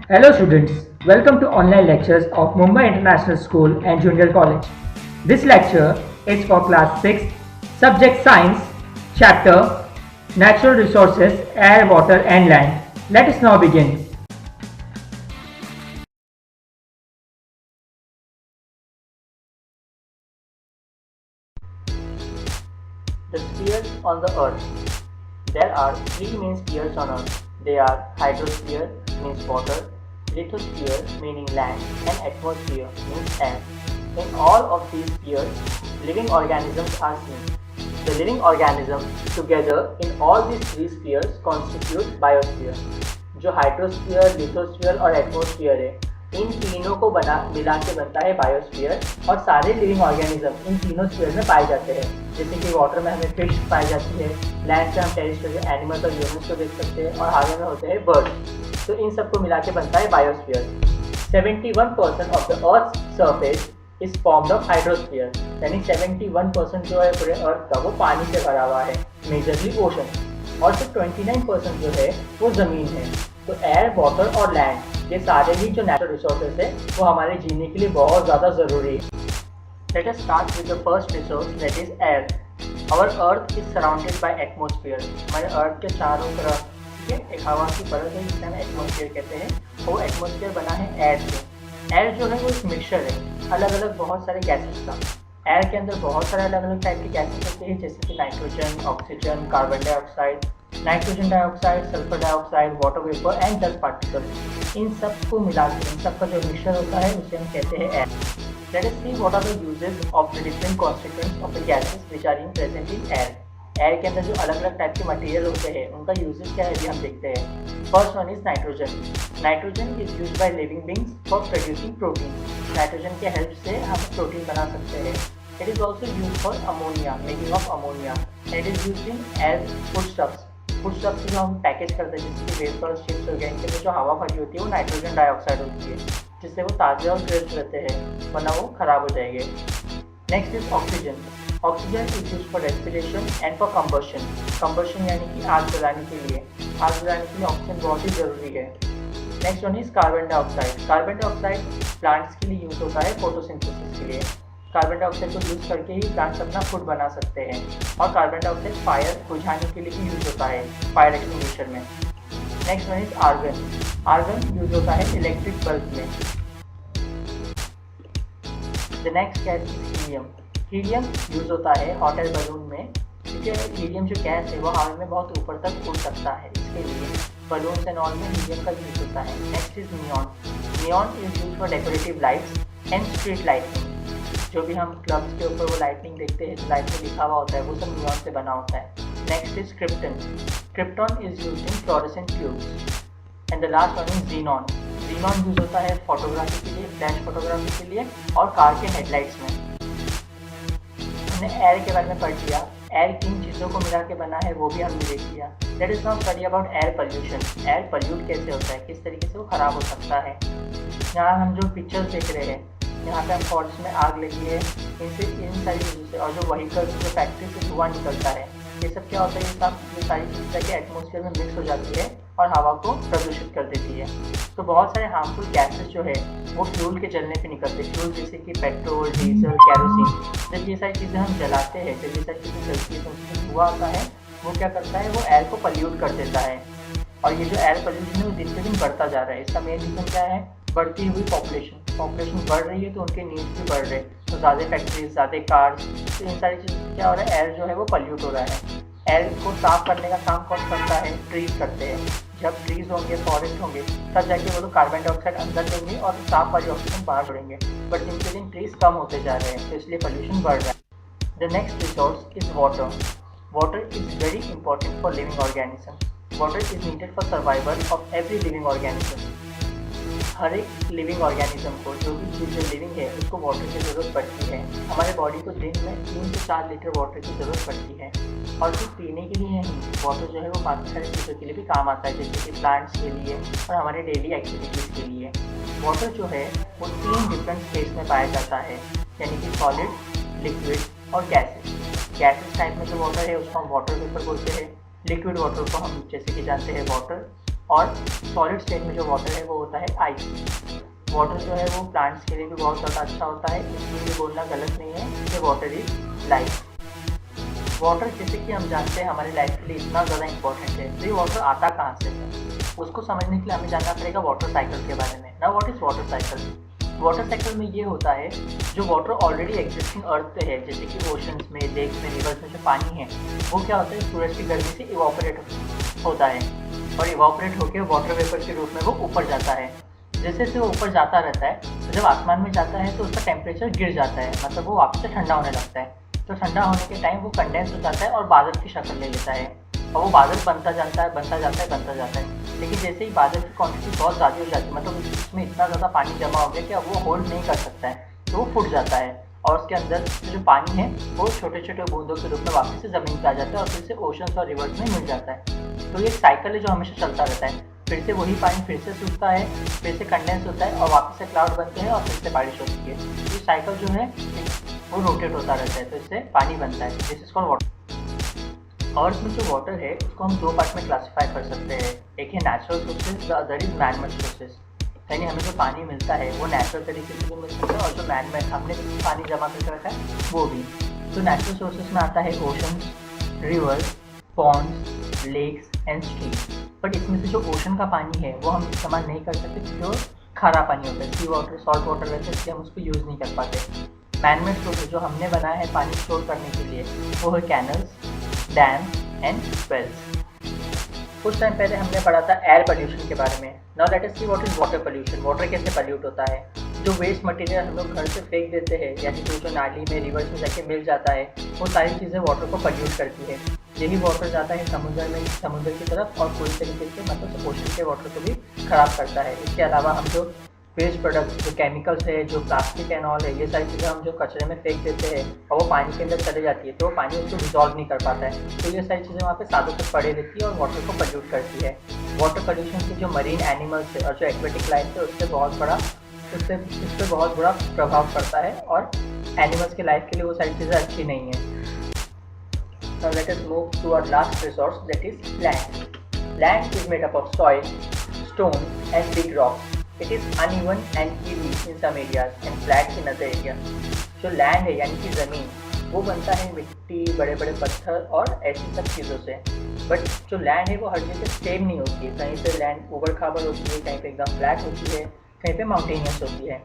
Hello students, welcome to online lectures of Mumbai International School and Junior College. This lecture is for class 6, subject science, chapter natural resources, air, water and land. Let us now begin. The spheres on the earth. There are three main spheres on earth. They are hydrosphere, means water, lithosphere, meaning land, and atmosphere, means air. In all of these spheres, living organisms are seen. The living organisms together in all these three spheres constitute biosphere. जो hydrosphere, lithosphere और atmosphere है, इन तीनों को मिला के बनता है biosphere और सारे लिविंग ऑर्गेनिज्म इन तीनों स्फीयर में पाए जाते हैं। जैसे कि वाटर में हमें फिश पाई जाती है, लैंड पे हम टेरेस्ट्रियल एनिमल्स और ह्यूमंस को देख सकते हैं और हवा में होते हैं बर्ड्स। तो इन सबको मिला के बनता है biosphere. 71% of the earth surface is formed of hydrosphere, यानी 71% जो है पूरे अर्थ का वो पानी से भरा हुआ है, मेजरली ओशन, और सिर्फ 29% जो है वो ज़मीन है। तो एयर, वाटर और लैंड ये सारे ही जो नेचुरल रिसोर्सेज है वो हमारे जीने के लिए बहुत ज़्यादा ज़रूरी है। Let us start with the first resource, that is air. Our earth is surrounded by atmosphere. हमारे अर्थ के चारों तरफ ठीक है एक हवा की परत है जिसे हम एटमोस्फेयर कहते हैं। वो एटमोस्फेयर बना है एयर से। एयर जो है वो एक मिक्सचर है अलग अलग बहुत सारे गैसेस का। एयर के अंदर बहुत सारे अलग अलग टाइप के गैसेस होते हैं, जैसे कि nitrogen, oxygen, carbon dioxide, nitrogen dioxide, sulphur dioxide, water vapour and dust particle. इन सबको मिला के इन सबका जो मिक्सचर होता है उसे हम कहते हैं air. Let us see what are the uses of the different constituents of the gases which are present in air. Air के अंदर जो अलग अलग टाइप के मटेरियल होते हैं उनका यूजेस क्या है ये हम देखते हैं। First one is nitrogen. Nitrogen is used by living beings for producing protein. Nitrogen के हेल्प से हम प्रोटीन बना सकते हैं। It is also use for ammonia, making of ammonia. It is use in as foodstuffs. Foodstuffs जो हम package करते हैं जैसे कि वेफर्स, चिप्स वगैरह, इनके अंदर जो हवा भरी होती है वो नाइट्रोजन डाइऑक्साइड होती है, जिससे वो ताज़े और क्रिस्प रहते हैं, वरना वो खराब हो जाएंगे। Next is oxygen. Oxygen is use for respiration and for combustion. Combustion यानी कि आग जलाने के लिए। आग जलाने के लिए ऑक्सीजन बहुत ही ज़रूरी है। Next one is carbon dioxide. Carbon dioxide plants के लिए यूज होता है फोटोसिंथेसिस के लिए। कार्बन डाइऑक्साइड को यूज करके ही प्लांट्स अपना फूड बना सकते हैं। और कार्बन डाइऑक्साइड फायर बुझाने के लिए भी यूज होता है फायर एक्सटिंग्विशर में। Next one is argon. Argon use होता है इलेक्ट्रिक बल्ब में। The next gas is helium. Helium use होता है हॉट एयर बलून में, क्योंकि हीलियम जो गैस है वो हवा में बहुत ऊपर तक उड़ सकता है, इसके लिए बलून्स एंड ऑल में हीलियम का यूज होता है। Next is neon. Neon is use for decorative lights and street lighting. जो भी हम क्लब्स के ऊपर वो लाइटिंग देखते हैं, जो लाइट में लिखा हुआ होता है वो सब नियॉन से बना होता है। Next is krypton. Krypton is use in fluorescent tubes. And the last one is xenon. Xenon use होता है फोटोग्राफी के लिए, फ्लैश फोटोग्राफी के लिए और कार के हेडलाइट्स में। हमने एयर के बारे में पढ़ लिया। एयर किन चीज़ों को मिला के बना है वो भी हमने देख लिया। Let us now study about air pollution. Air pollute कैसे होता है, किस तरीके से वो खराब हो सकता है। यहाँ हम जो पिक्चर्स देख रहे हैं, यहाँ पे हम फॉरेस्ट में आग लगी है, इनसे इन सारी चीज़ों से, और जो व्हीकल्स जो फैक्ट्री से धुआं निकलता है, ये सब क्या होता है, ये सारी चीज़ें के एटमोसफेयर में मिक्स हो जाती है और हवा को प्रदूषित कर देती है। तो बहुत सारे हार्मफुल गैसेस जो है वो फ्यूल के जलने पे निकलते हैं। फ्यूल जैसे कि पेट्रोल, डीजल, कैरोसिन। जब ये सारी चीज़ें हम जलाते हैं, जब ये सारी चीज़ें जलती है तो उसमें धुआं आता है, वो क्या करता है, वो एयर को पल्यूट कर देता है। और ये जो एयर पोल्यूशन है वो दिन पे दिन बढ़ता जा रहा है। इसका मेन रीज़न क्या है, बढ़ती हुई पॉपुलेशन बढ़ रही है तो उनके नीड्स भी बढ़ रहे हैं, तो ज़्यादा फैक्ट्रीज, ज़्यादा कार्स, तो इन सारी चीज़ क्या हो रहा है, एयर जो है वो पल्यूट हो रहा है। एयर को साफ करने का काम कौन करता है, ट्रीज करते हैं। जब ट्रीज होंगे, फॉरेस्ट होंगे, तब जाके वो लोग कार्बन डाइऑक्साइड अंदर देंगे और साफ वाली ऑक्सीजन बाहर छोड़ेंगे। बट दिन के दिन ट्रीज कम होते जा रहे हैं, तो इसलिए पोल्यूशन बढ़ रहा है। The next resource is water. Water is very important for living organism. Water is needed for survival of every living organism. हर एक लिविंग ऑर्गेनिज्म को, जो भी चीज़ जो लिविंग है, उसको वाटर की ज़रूरत पड़ती है। हमारे बॉडी को दिन में 3 से 4 लीटर वाटर की ज़रूरत पड़ती है। और सिर्फ पीने के लिए नहीं, वाटर जो है वो बाकी सारी चीज़ों के लिए भी काम आता है, जैसे कि प्लांट्स के लिए और हमारे डेली एक्टिविटीज़ के लिए। वाटर जो है वो 3 डिफरेंट स्टेट्स में पाया जाता है, यानी कि सॉलिड, लिक्विड और गैसेस। गैसेस टाइप में जो वाटर है उसको हम वाटर वेपर बोलते हैं। लिक्विड वाटर को हम जैसे कि जानते हैं वाटर, और सॉलिड स्टेट में जो वाटर है वो होता है आइस। वाटर जो है वो प्लांट्स के लिए भी बहुत ज़्यादा अच्छा होता है, इसलिए ये बोलना गलत नहीं है कि वाटर इज लाइफ। वाटर जैसे कि हम जानते हैं हमारी लाइफ के लिए इतना ज़्यादा इंपॉर्टेंट है, तो ये वाटर आता कहाँ से है उसको समझने के लिए हमें जानना पड़ेगा वाटर साइकिल के बारे में। ना what is water cycle? Water cycle में ये होता है जो वाटर ऑलरेडी एग्जिस्टिंग अर्थ पे है, जैसे कि ओशंस में, लेक्स में, रिवर्स में जो पानी है वो क्या होता है सूरज की गर्मी से इवापोरेट होता है और इवापोरेट होकर वाटर वेपर के रूप में वो ऊपर जाता है। जैसे जैसे वो ऊपर जाता रहता है तो जब आसमान में जाता है तो उसका टेम्परेचर गिर जाता है, मतलब वो वापस से ठंडा होने लगता है। तो ठंडा होने के टाइम वो कंडेंस हो जाता है और बादल की शक्ल ले लेता है और वो बादल बनता जाता है, बनता जाता है, बनता जाता है। लेकिन जैसे ही बादल की क्वांटिटी बहुत ज़्यादा हो जाती है, मतलब उसमें इतना ज़्यादा पानी जमा हो गया कि अब वो होल्ड नहीं कर सकता है, तो वो फूट जाता है और उसके अंदर जो पानी है वो छोटे छोटे बूंदों के रूप में वापस से ज़मीन पर आ जाता है और फिर से ओशंस और रिवर्स में मिल जाता है। तो ये एक साइकिल है जो हमेशा चलता रहता है। फिर से वही पानी फिर से सूखता है, फिर से कंडेंस होता है और वापस से क्लाउड बनते हैं और फिर से बारिश होती है। ये साइकिल जो है वो रोटेट होता रहता है, तो इससे पानी बनता है। This is called water. और इसमें जो वाटर है उसको हम दो पार्ट में क्लासीफाई कर सकते हैं, एक है natural sources, the other is man made sources. यानी हमें जो पानी मिलता है वो नेचुरल तरीके से भी मिल सकता है और जो मैन मेड हमने पानी जमा करके रखा है वो भी। तो नेचुरल सोर्सेज में आता है oceans, rivers, ponds, lakes and streams. But इसमें से जो ओशन का पानी है वो हम इस्तेमाल नहीं कर सकते क्योंकि वो खारा पानी होता है, सी वाटर, सॉल्ट वाटर रहता है, इसलिए हम उसको यूज़ नहीं कर पाते। मैनमेड सोर्सेज जो हमने बनाया है पानी स्टोर करने के लिए वो है कैनल्स, डैम एंड वेल्स। कुछ टाइम पहले हमने पढ़ा था एयर पोल्यूशन के बारे में। Now let us see what is water pollution. Water कैसे पोल्यूट होता है? जो वेस्ट मटेरियल हम लोग घर से फेंक देते हैं, यानी जो नाली में, रिवर्स में जाके मिल जाता है, वो सारी चीज़ें वाटर को पोल्यूट करती है। यही वाटर जाता है समुद्र में, समुद्र की तरफ और पूरी तरीके से मतलब ओशन के वाटर को भी खराब करता है। इसके अलावा हम जो वेस्ट प्रोडक्ट्स, जो केमिकल्स है, जो प्लास्टिक एंड ऑल है, ये सारी चीज़ें हम जो कचरे में फेंक देते हैं और वो पानी के अंदर चले जाती है, तो वो पानी उसको डिजॉल्व नहीं कर पाता है। तो ये सारी चीज़ें वहाँ पे सालों तक पड़े रहती है और वाटर को पोल्यूट करती है। वाटर पोल्यूशन से जो मरीन एनिमल्स है और जो एक्वेटिक लाइफ है उससे बहुत बुरा प्रभाव पड़ता है और एनिमल्स के लाइफ के लिए वो सारी चीज़ें अच्छी नहीं है। Now let us move to our last resource, that is land. Land is made up of soil, stone and big rocks. It is uneven and hilly in some areas and flat in other areas. जो land है यानी कि ज़मीन, वो बनता है मिट्टी, बड़े बड़े पत्थर और ऐसी सब चीज़ों से। बट जो लैंड है वो हर जगह सेम नहीं होती है। कहीं पे लैंड ऊबड़ खाबड़ होती है, कहीं पे एकदम फ्लैट होती है, कहीं पे माउंटेनियस होती है।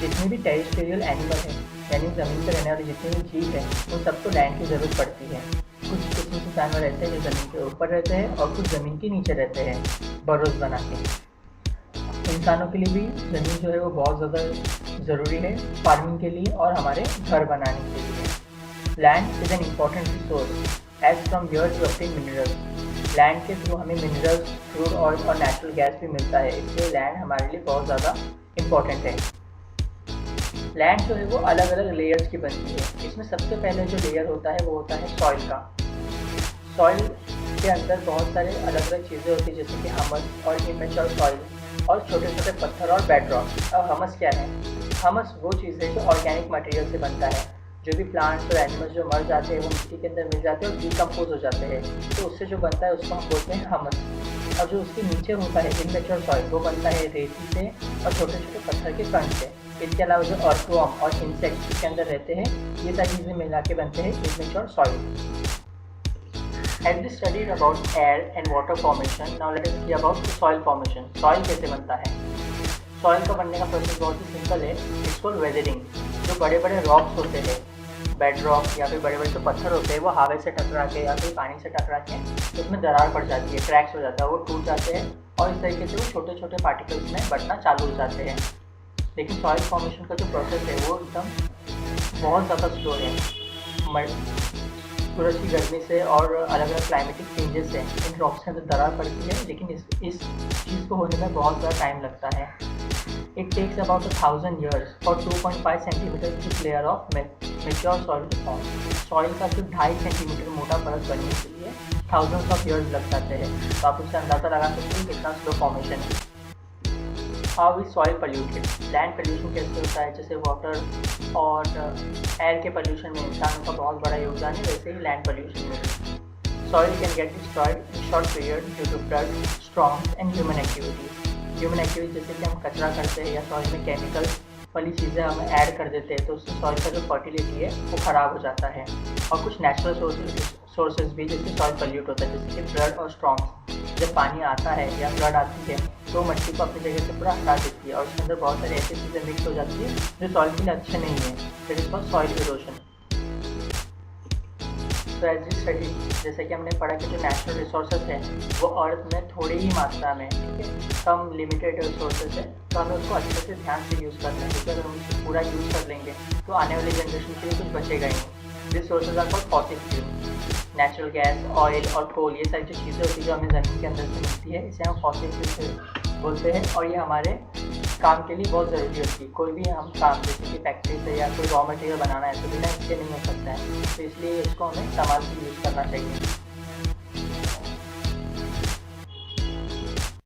जितने भी टेरिस्टेरियल एनिमल हैं, यानी ज़मीन पर रहने वाले जितने भी जीव हैं, उन सबको लैंड की ज़रूरत पड़ती है। कुछ किस्म के जानवर रहते हैं जो ज़मीन के ऊपर रहते हैं और कुछ ज़मीन के नीचे रहते हैं बरोज बना के। इंसानों के लिए भी ज़मीन जो है वो बहुत ज़्यादा ज़रूरी है फार्मिंग के लिए और हमारे घर बनाने के लिए। Land is an important resource as from here to obtain minerals. Land के थ्रू हमें मिनरल्स, क्रूड ऑयल और नेचुरल गैस भी मिलता है, इसलिए लैंड हमारे लिए बहुत ज़्यादा इम्पॉर्टेंट है। लैंड जो है वो अलग अलग लेयर्स की बनती है। इसमें सबसे पहले जो लेयर होता है वो होता है सॉइल का। सॉइल के अंदर बहुत सारे अलग अलग चीज़ें होती हैं, जैसे कि हमस और इमेच्योर सॉइल और छोटे छोटे पत्थर और बेड रॉक। अब हमस क्या है? हमस वो चीज़ है जो ऑर्गेनिक मटेरियल से बनता है। जो भी प्लांट्स और एनिमल्स जो मर जाते हैं वो मिट्टी के अंदर मिल जाते हैं और डिकम्पोज हो जाते हैं, तो उससे जो बनता है उसको हम बोलते हैं हमस। और जो उसके नीचे होता है इमेच्योर सॉइल, वो बनता है रेती से और छोटे छोटे पत्थर के कण से। इसके अलावा जो अर्थवर्म और इंसेक्ट्स इसके अंदर रहते हैं, ये सारी चीज़ें मिला के बनते हैं immature soil. As we studied about air and water formation, now let us see about the soil formation. Soil कैसे बनता है? Soil का बनने का प्रोसेस बहुत ही सिंपल है। It's called weathering. जो बड़े बड़े रॉक्स होते हैं, बेड रॉक या फिर बड़े बड़े जो पत्थर होते हैं, वो हवा से टकरा के या फिर पानी से टकरा के उसमें दरार पड़ जाती है, क्रैक्स हो जाता है, वो टूट जाते हैं और इस तरीके से वो छोटे छोटे पार्टिकल्स में बढ़ना चालू हो जाते हैं। लेकिन सॉइल फॉर्मेशन का जो प्रोसेस है वो एकदम बहुत ज़्यादा स्लो है। सूरज की गर्मी से और अलग अलग क्लाइमेटिक चेंजेस से इन रॉक्स के अंदर दरार पड़ती है, लेकिन इस चीज़ को होने में बहुत ज़्यादा टाइम लगता है। It takes about 1000 years for 2.5 centimetre thick layer of mature soil to form. Soil का सिर्फ 2.5 सेंटीमीटर मोटा परत बनने के लिए थाउजेंड्स ऑफ ईयर्स लग जाते हैं। तो आप उससे अंदाज़ा लगा सकते हैं कितना स्लो फॉर्मेशन है। How is soil polluted? Land pollution कैसे होता है? जैसे वाटर और एयर के पोल्यूशन में इंसानों का बहुत बड़ा योगदान है, वैसे ही लैंड पोल्यूशन में। Soil can get destroyed in short period due to flood, storms and human activities. Human activity जैसे कि हम कचरा करते हैं या सॉइल में केमिकल वाली चीज़ें हम ऐड कर देते हैं तो उससे सॉइल का जो फर्टिलिटी है वो ख़राब हो जाता है। और कुछ नेचुरल सोर्सेज भी जिससे सॉइल पल्यूट होता है, जैसे कि फ्लड और स्टॉर्म्स। जब पानी आता है या फ्लड आती है तो मट्टी को अपनी जगह से पूरा हटा देती है और उसके अंदर बहुत सारी ऐसी चीज़ें मिक्स हो जाती है जो सॉइल के लिए अच्छे नहीं है। That is called soil erosion. तो एज वी स्टडी, जैसे कि हमने पढ़ा कि जो नेचुरल रिसोर्सेज है वो अर्थ में थोड़ी ही मात्रा में, ठीक है, कम लिमिटेड रिसोर्सेज है, तो हमें उसको अच्छे से ध्यान से यूज़ करना है, क्योंकि अगर हम उसको पूरा यूज़ कर लेंगे तो आने वाली जनरेशन के लिए कुछ बचेगा ही नहीं। This sources are called fossil fuel. Natural gas, oil और कोल, ये सारी जो चीज़ें होती है जो हमें ज़मीन के अंदर से मिलती है, इसे हम फॉसिल फ्यूल बोलते हैं और ये हमारे काम के लिए बहुत ज़रूरी होती है। कोई भी हम काम जैसे कि फैक्ट्री से या कोई रॉ मटेरियल बनाना है तो बिना इसके नहीं हो सकता है, तो इसलिए इसको हमें संभाल के यूज़ करना चाहिए।